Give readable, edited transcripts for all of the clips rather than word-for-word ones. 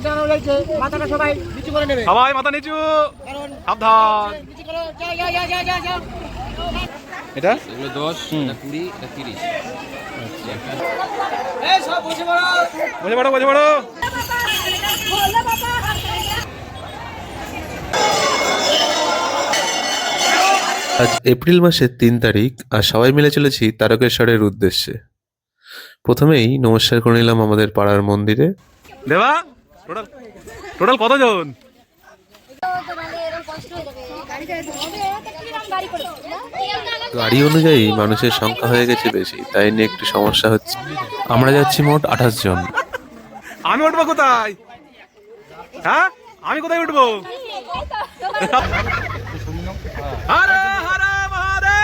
জানানো হয়েছে মাথাটা সবাই নিচু করে নেবে। সবাই মাথা নিচু, সাবধান। এটা এগুলো 10, এটা 20, এটা 30। বসে পড়ো, বসে পড়ো। আজ এপ্রিল মাসের 3 তারিখ আর সবাই মিলে চলেছি তারকেশ্বরের উদ্দেশ্যে। প্রথমেই নমস্কার করে নিলাম আমাদের পাড়ার মন্দিরে। দেবা টোটাল টোটাল কতজন? গাড়ি অনুযায়ী মানুষের সংখ্যা হয়ে গেছে বেশি, তাই নিয়ে একটু সমস্যা হচ্ছে। আমরা যাচ্ছি মোট 28 জন। আমি উঠবো কোথায়? হ্যাঁ, আমি কোথায় উঠবো? হরে হরে মহাদেব।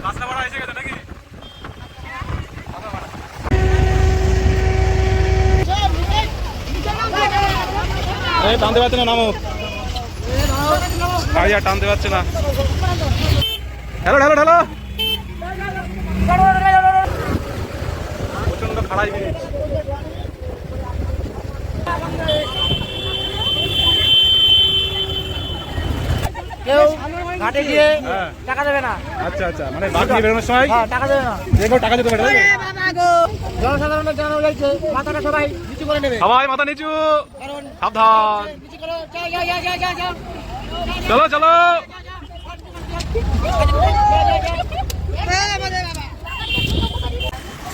রাস্তা ভাড়া এসে গেছে নাকি? এই টানতে পারছে না, নামো। গাড়ি আর টানতে পারছে না। হ্যালো ঢালো ঢালো। প্রচন্ড খাড়াই ব্রিজ। কেউ ঘাটে গিয়ে টাকা দেবে না। আচ্ছা আচ্ছা, মানে বাঘ নিয়ে বেরোনোর সময় টাকা দেবে না, দেখো টাকা দিতে পারে। জনসাধারণের জানানো হয়েছে মাথাটা সবাই নিচু করে নেবে। সবাই মাথা নিচু, সাবধান। চলো চলো।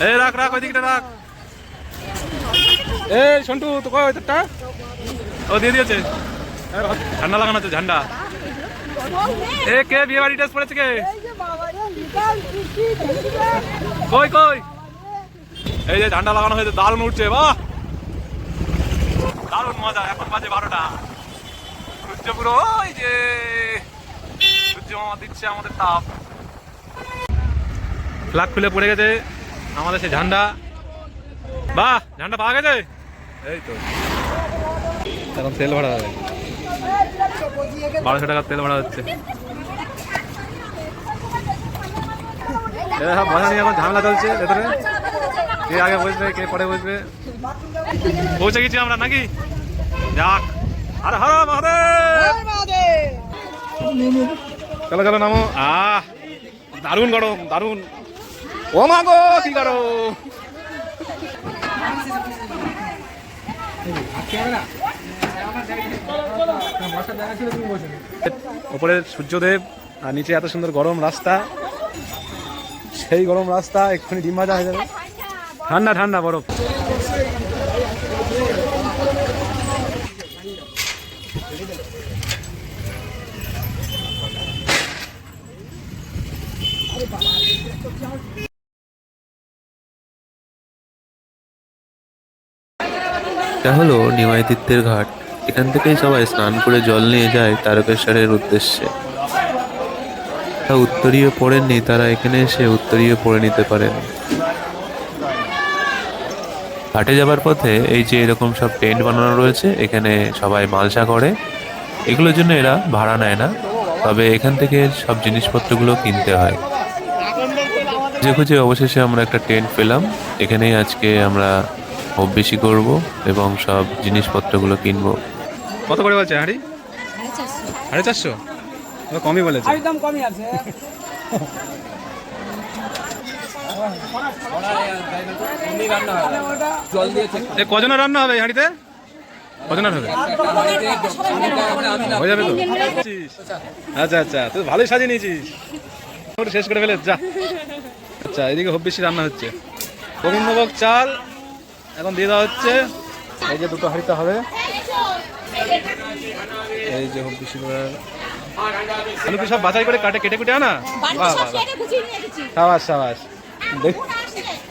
এই রাখ রাখ, ওই দিকটা রাখ। এই সন্টু তো কই ওইটা? ও দিয়ে দিয়েছে। ঝান্ডা লাগানো আছে, ঝান্ডা। এ কে বিয়ে বাড়ি ড্রেস পড়েছে কে? কই কই? এই যে ঝান্ডা লাগানো হয়েছে, দারুণ উঠছে, বাহ দারুণ মজা। এখন বাজে 12টা। সূর্য পুরো ওই যে সূর্য মামা দিচ্ছে আমাদের তাপ। ফ্ল্যাগ খুলে পড়ে গেছে আমাদের সেই ঝান্ডা। বাহ, ঝান্ডা পাওয়া গেছে। এই তো এখন তেল ভরা হবে, 1200 টাকার তেল ভরা হচ্ছে। সব বসা নিয়ে এখন ঝামেলা চলছে ভেতরে, কে আগে বসবে কে পরে বসবে। পৌঁছে গেছি আমরা নাকি? যাক, আরে হর মহাদেব। চলো চলো নামো। দারুণ গরম, দারুণ। ও মা গো, কি গরম। উপরে সূর্যদেব আর নিচে এত সুন্দর গরম রাস্তা। সেই গরম রাস্তা এক্ষুনি ডিম ভাজা হয়ে যাবে। ঠান্ডা ঠান্ডা বরফ। এটা হলো নিমাই তীর্থের ঘাট। এখান থেকেই সবাই স্নান করে জল নিয়ে যায় তারকেশ্বরের উদ্দেশ্যে। উত্তরীয় পড়েননি তারা এখানে এসে উত্তরীয় পড়ে নিতে পারেন। ঘাটে যাবার পথে এই যে এরকম সব টেন্ট বানানো রয়েছে, এখানে সবাই মালসা করে। এগুলোর জন্য এরা ভাড়া নেয় না, তবে এখান থেকে সব জিনিসপত্রগুলো কিনতে হয়। খুঁজে খুঁজে অবশেষে আমরা একটা টেন্ট পেলাম। এখানেই আজকে আমরা বেশি করব এবং সব জিনিসপত্রগুলো কিনবো। কত করে বলছে হাঁড়ি? 450। কমই বলেছে, একদম কমই আছে। কজনের রান্না হবে এই হাঁড়িতে? কজনের হবে? হয়ে যাবে তো? আচ্ছা আচ্ছা, তুই ভালোই সাজিয়ে নিয়েছিস, শেষ করে ফেলে যা। আচ্ছা, এদিকে খুব বেশি রান্না হচ্ছে। গোবিন্দভোগ চাল এখন দিয়ে দেওয়া হচ্ছে। এই যে দুটো হাঁড়িতে হবে। এই যে খুব বেশি আলু কি সব বাছাই করে কেটে কুটে আনা? বাহ বাহ, সাবাস সাবাস।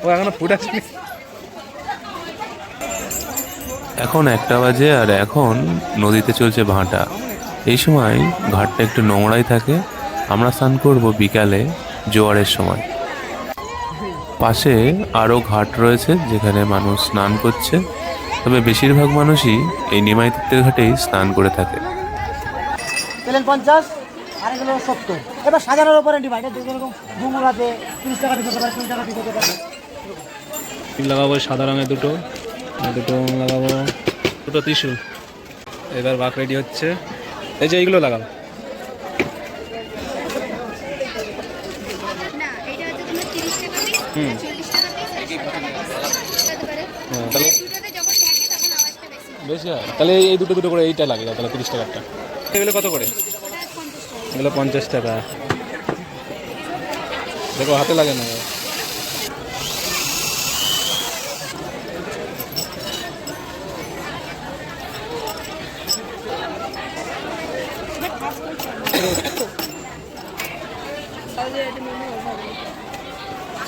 ও এখনো ফুট আছে। এখন 1টা বাজে আর এখন নদীতে চলছে ভাঁটা। এই সময় ঘাটটা একটু নোংরাই থাকে। আমরা স্নান করব বিকালে জোয়ারের সময়। পাশে আরও ঘাট রয়েছে যেখানে মানুষ স্নান করছে, তবে বেশিরভাগ মানুষই এই নিমাই তীর্থের ঘাটেই স্নান করে থাকে। 50 আর এগুলো 70। এবার সাজানোর উপরে ডিভাইড, যেরকম ঘুঙুর আছে 30 টাকা পিস হতে পারে, 20 টাকা পিস হতে পারে। লাগাবো সাদা রঙের দুটো, দুটো লাগাবো, দুটো ত্রিশূল। এবার বাঁক রেডি হচ্ছে। এই যে এইগুলো লাগাবো। না এটা হচ্ছে তোমার 30 টাকা পিস, 40 টাকা পিস, 80 টাকা পিস হতে পারে। তাহলে দুটোতে যখন থাকে তখন আওয়াজটা বেশি হয়। বেশি হয়, তাহলে এই দুটো দুটো করে এইটা লাগে, তাহলে 30 টাকারটা। এগুলো কত করে? ওটা 50 টাকা। এগুলো 50 টাকা। দেখো হাতে লাগে না।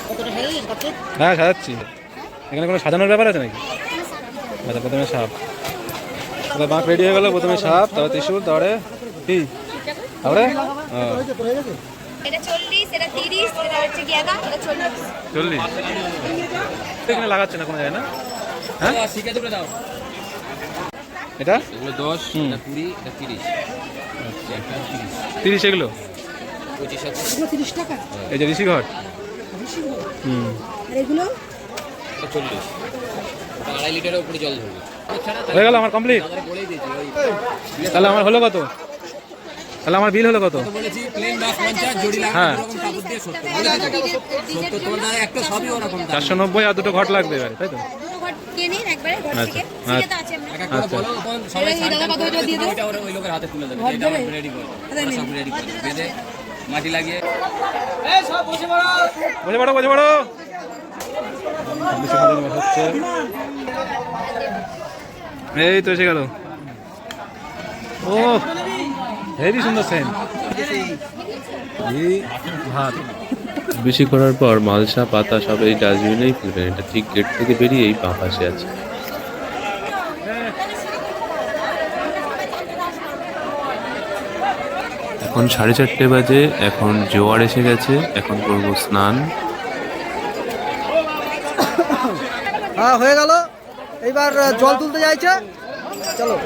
কতটা সাজিয়েছেন কত? হ্যাঁ সাজাচ্ছি। এখানে কোনো সাজানোর ব্যাপার আছে নাকি? আচ্ছা, প্রথমে সাপ, তাহলে বাঁক রেডি হয়ে গেল। প্রথমে সাপ, তারপরে ত্রিশূল, তারপরে কি, তারপরে হয়েছে তো হয়ে গেছে। এটা 40, এটা 30, এটা হচ্ছে গেঁদা, এটা 40। 40। এখানে লাগাচ্ছে না কোনো জায়গায় না? হ্যাঁ শিখে দেবে দাও। এটা এগুলো 10, এটা 20, এটা 30। আচ্ছা, এটা 30, 30 এগুলো। 25 আছে। এগুলো 30 টাকা। এই যে ঋষি ঘট। আর এগুলো এটা 40। এটা 2.5 লিটারের উপরে জল ধরবে। হয়ে গেল আমার কমপ্লিট। তাহলে বলেই দিয়েছি ওই তাহলে আমার হলো কত? তাহলে আমার বিল হলো কত? বলেছি প্লেন বাস 50, জড়ি লাগানো হ্যাঁ। এরকম কাপড় দিয়ে 70 বলে দিয়েছি। 70 তোমার দ্বারা একটা সবই ওরকম দাম। 490 আর দুটো ঘট লাগবে এবারে, তাই তো? দুটো ঘর কিনে নিন একবারে ঘর আচ্ছা, থেকে। সিটে তো আছে আমরা। এক এক করে বলো, তখন সবাই এই দাদা কত করে দিয়ে দেবো? ওইটা ওই লোকের হাতে তুলে দেবে। এটা আমরা রেডি করে দেবো। আমরা সব রেডি করে দেবো। বেঁধে মাটি লাগিয়ে বসে পড়ো, বসে পড়ো। হচ্ছে এই তো এসে গেল। ও হেভি সুন্দর সেন। ভাত বেশি করার পর মালসা পাতা সব এই ডাস্টবিনেই ফেলবেন। এটা ঠিক গেট থেকে বেরিয়েই বাঁ পাশে আছে। এখন 4:30 বাজে। এখন জোয়ার এসে গেছে। এখন করব স্নান। হ্যাঁ হয়ে গেল। এইবার জল তুলতে যাইছে, চলো।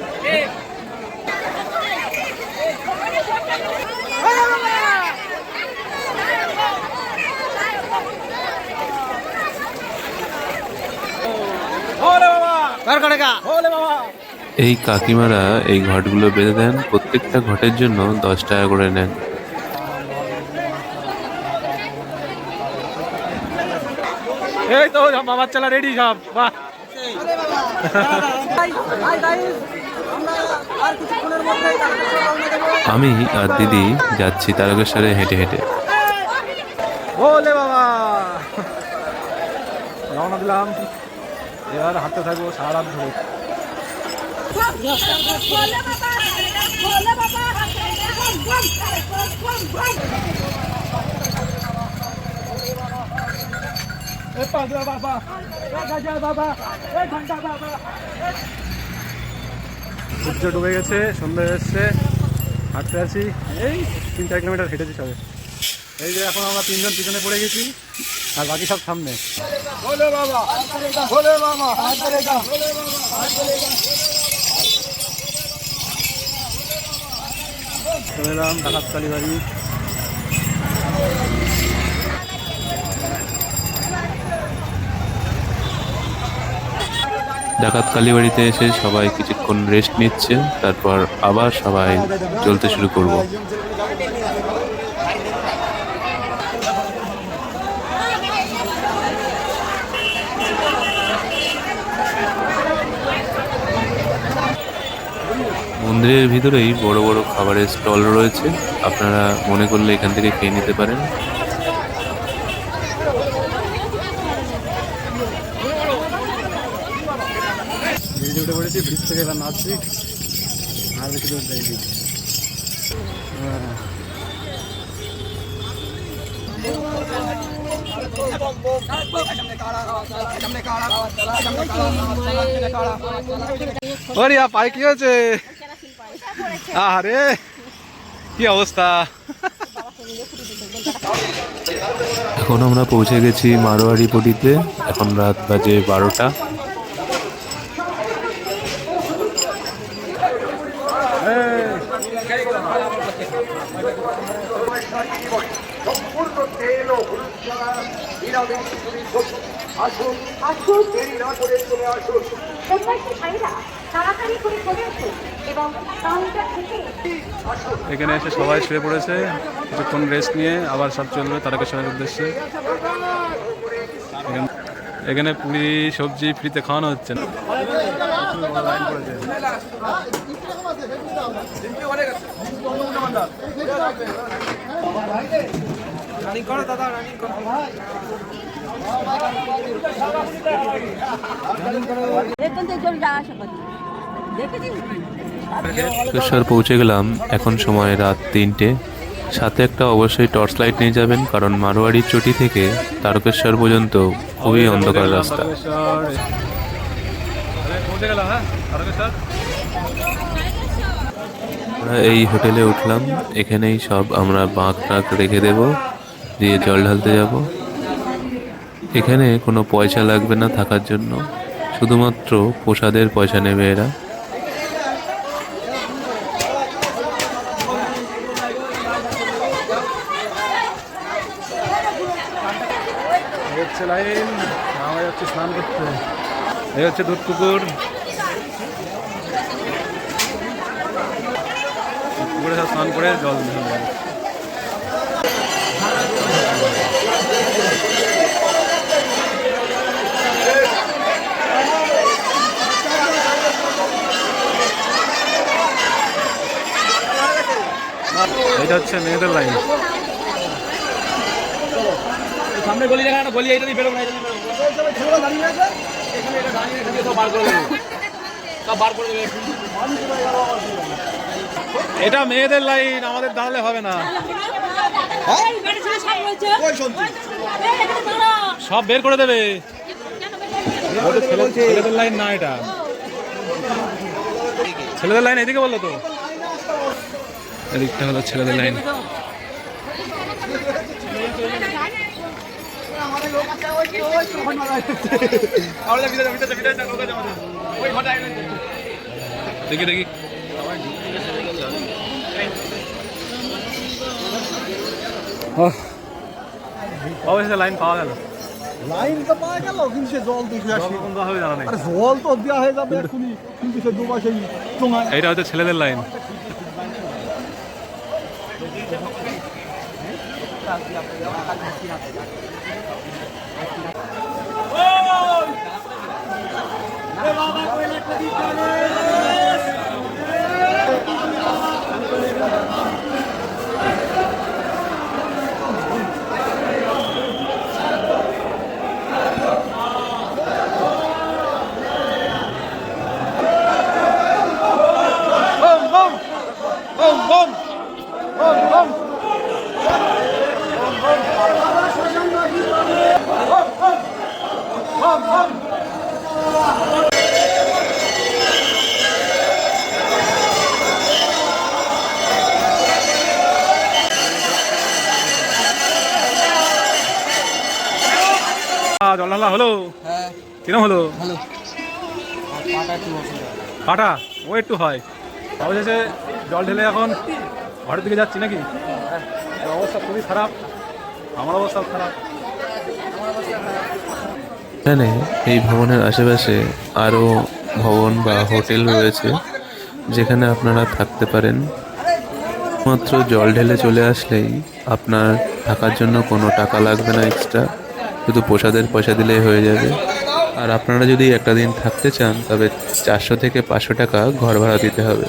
এই কাকিমারা এই ঘটগুলো বেঁধে দেন। প্রত্যেকটা ঘটের জন্য 10 টাকা করে নেন। এই তো মামার চালা রেডি সব। বাহ, আমি আর দিদি যাচ্ছি তারকেশ্বরে হেঁটে হেঁটে। বলে বাবা রওনা দিলাম। এবার হাঁটতে থাকবো সারা রাত ধরে। সূর্য ডুবে গেছে, সন্ধ্যা এসছে। হাঁটতে আছি, এই 3-4 কিলোমিটার হেঁটেছি সবে। এই যে এখন আমরা 3 জন পিছনে পড়ে গেছি, আর বাকি সব সামনে। চলে এলাম ডাকাত কালীবাড়ি। ডাকাত কালীবাড়িতে এসে সবাই কিছুক্ষণ রেস্ট নিচ্ছে। তারপর আবার সবাই চলতে শুরু করব। মন্দিরের ভিতরেই বড় বড় খাবারের স্টল রয়েছে। আপনারা মনে করলে এখান থেকে খেয়ে নিতে পারেন। ব্রিজে উঠে পড়েছি, ব্রিজ থেকে এবার নাচছি। আর বেশি দূর যাইনি। ওরে পায়ে কি হয়েছে? আরে কি অবস্থা। এখন আমরা পৌঁছে গেছি মারোয়ারি পটিতে। এখন রাত বাজে 12টা। সম্পূর্ণ তেল ও হলুদ ছাড়া নিরামিষ আসুন আসুন দেরি না করে চলে আসুন। সন্ন্যাসী ভাইরা তাড়াতাড়ি করে চলে আসুন এবং কাউন্টার থেকে এখানে এসে সবাই শুয়ে পড়েছে, কিছুক্ষণ রেস্ট নিয়ে আবার সব চলবে তারকেশ্বরের উদ্দেশ্যে। এখানে পুরি সবজি ফ্রিতে খাওয়ানো হচ্ছে না। তারকেশ্বর পৌঁছে গেলাম, এখন সময় রাত 3টে। সাথে একটা অবশ্যই টর্চ লাইট নিয়ে যাবেন, কারণ মারোয়াড়ির চটি থেকে তারকেশ্বর পর্যন্ত খুবই অন্ধকার রাস্তা। পৌঁছে গেলাম, হ্যাঁ তারকেশ্বর। আমরা এই হোটেলে উঠলাম, এখানেই সব আমরা বাঁক টাক রেখে দেব, দিয়ে জল ঢালতে যাব। এখানে কোনো পয়সা লাগবে না থাকার জন্য, শুধুমাত্র প্রসাদের পয়সা নেবে এরা। এই হচ্ছে লাইন, আমরা যাচ্ছি স্নান করতে। এই হচ্ছে দুধ পুকুর, পুকুরে সব স্নান করে জল ঢালবে। এটা হচ্ছে মেয়েদের লাইন। সামনে গলি দেখা না, গলি এইটা দিয়ে বেরোবো না, এটা দিয়ে এটা মেয়েদের লাইন, আমাদের দাঁড়ালে হবে না। সব বের করে দেবে, ছেলেদের লাইন না এটা, ছেলেদের লাইন এদিকে বললো তো, এদিকটা হলো ছেলেদের লাইন। দেখি দেখি অবশ্যই লাইন পাওয়া গেল। লাইন তো পাওয়া গেল, কিন্তু সে জল দুশো আসি কখন দেওয়া হবে জানা নেই। আরে জল তো দেওয়া হয়ে যাবে এক্ষুনি, কিন্তু সে দুবার সেই চোঙায় এইটা হচ্ছে ছেলেদের লাইন। জল ঢালা হলো, কিরম হলো? পাটা ও একটু হয়, অবশেষে জল ঢেলে এখন ঘরের দিকে যাচ্ছি নাকি। অবস্থা খুবই খারাপ, আমার অবস্থাও খারাপ। এখানে এই ভবনের আশেপাশে আরও ভবন বা হোটেল রয়েছে, যেখানে আপনারা থাকতে পারেন। মাত্র জল ঢেলে চলে আসলেই আপনার থাকার জন্য কোনো টাকা লাগবে না এক্সট্রা, শুধু প্রসাদের পয়সা দিলেই হয়ে যাবে। আর আপনারা যদি একটা দিন থাকতে চান, তবে 400 থেকে 500 টাকা ঘর ভাড়া দিতে হবে।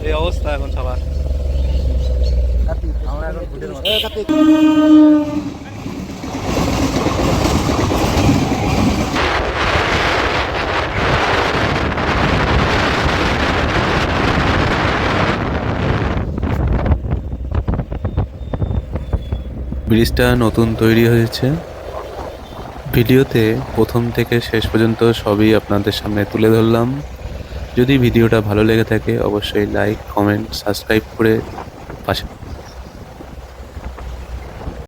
এই অবস্থা এখন সবার। আমরা এখন ব্রিজটা নতুন তৈরি হয়েছে। ভিডিওতে প্রথম থেকে শেষ পর্যন্ত সবই আপনাদের সামনে তুলে ধরলাম। যদি ভিডিওটা ভালো লেগে থাকে অবশ্যই লাইক, কমেন্ট, সাবস্ক্রাইব করে পাশে